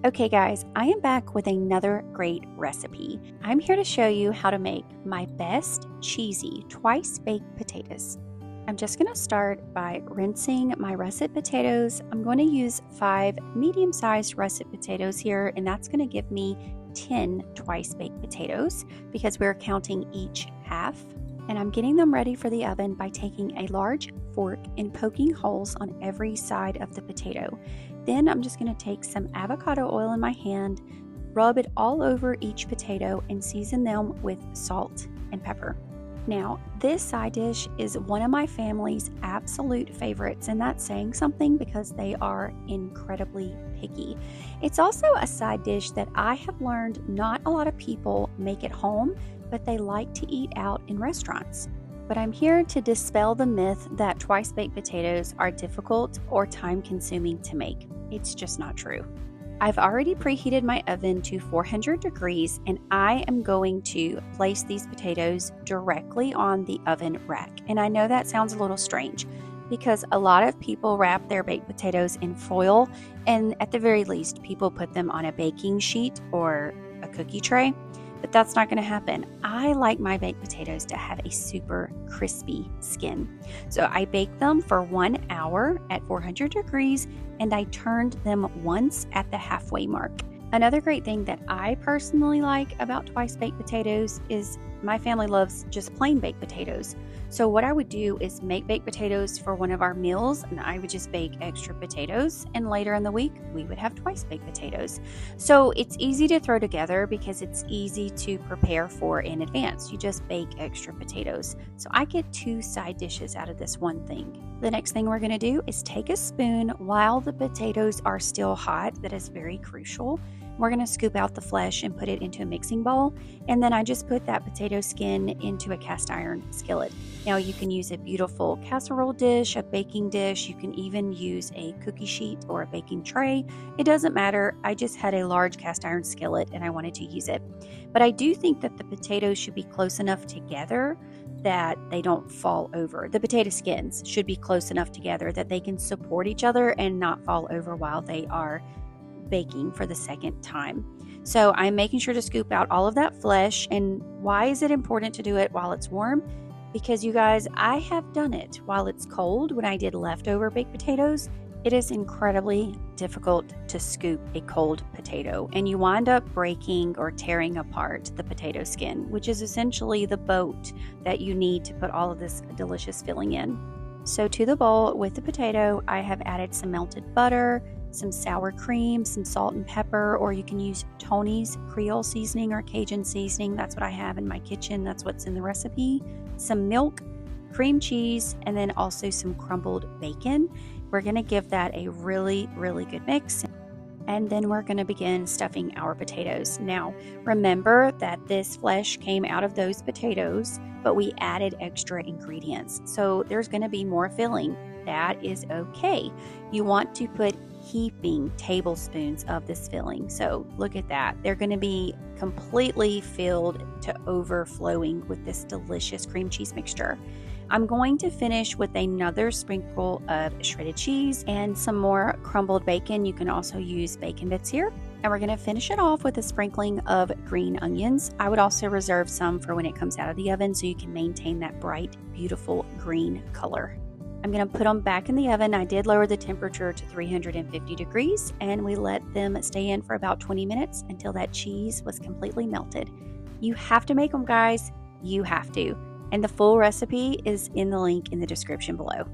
Okay guys, I am back with another great recipe. I'm here to show you how to make my best cheesy twice baked potatoes. I'm just going to start by rinsing my russet potatoes. I'm going to use 5 medium-sized russet potatoes here, and that's going to give me 10 twice baked potatoes because we're counting each half. And I'm getting them ready for the oven by taking a large fork and poking holes on every side of the potato. Then I'm just going to take some avocado oil in my hand, rub it all over each potato, and season them with salt and pepper. Now, this side dish is one of my family's absolute favorites, and that's saying something because they are incredibly picky. It's also a side dish that I have learned not a lot of people make at home, but they like to eat out in restaurants. But I'm here to dispel the myth that twice baked potatoes are difficult or time consuming to make. It's just not true. I've already preheated my oven to 400 degrees, and I am going to place these potatoes directly on the oven rack. And I know that sounds a little strange because a lot of people wrap their baked potatoes in foil, and at the very least, people put them on a baking sheet or a cookie tray. But that's not going to happen. I like my baked potatoes to have a super crispy skin. So I baked them for 1 hour at 400 degrees, and I turned them once at the halfway mark. Another great thing that I personally like about twice baked potatoes is my family loves just plain baked potatoes. So what I would do is make baked potatoes for one of our meals, and I would just bake extra potatoes, and later in the week we would have twice baked potatoes. So it's easy to throw together because it's easy to prepare for in advance. You just bake extra potatoes. So I get 2 side dishes out of this one thing. The next thing we're going to do is take a spoon while the potatoes are still hot. That is very crucial. We're going to scoop out the flesh and put it into a mixing bowl, and then I just put that potato skin into a cast iron skillet. Now you can use a beautiful casserole dish, a baking dish, you can even use a cookie sheet or a baking tray. It doesn't matter. I just had a large cast iron skillet and I wanted to use it. But I do think that the potatoes should be close enough together that they don't fall over. The potato skins should be close enough together that they can support each other and not fall over while they are baking for the second time. So I'm making sure to scoop out all of that flesh. And why is it important to do it while it's warm? Because you guys, I have done it while it's cold when I did leftover baked potatoes. It is incredibly difficult to scoop a cold potato, and you wind up breaking or tearing apart the potato skin, which is essentially the boat that you need to put all of this delicious filling in. So to the bowl with the potato, I have added some melted butter, some sour cream, some salt and pepper, or you can use Tony's Creole seasoning or Cajun seasoning. That's what I have in my kitchen. That's what's in the recipe. Some milk, cream cheese, and then also some crumbled bacon. We're going to give that a really, really good mix. And then we're going to begin stuffing our potatoes. Now, remember that this flesh came out of those potatoes, but we added extra ingredients. So there's going to be more filling. That is okay. You want to put heaping tablespoons of this filling. So look at that. They're going to be completely filled to overflowing with this delicious cream cheese mixture. I'm going to finish with another sprinkle of shredded cheese and some more crumbled bacon. You can also use bacon bits here. And we're going to finish it off with a sprinkling of green onions. I would also reserve some for when it comes out of the oven so you can maintain that bright, beautiful green color. I'm going to put them back in the oven. I did lower the temperature to 350 degrees, and we let them stay in for about 20 minutes until that cheese was completely melted. You have to make them, guys. You have to. And the full recipe is in the link in the description below.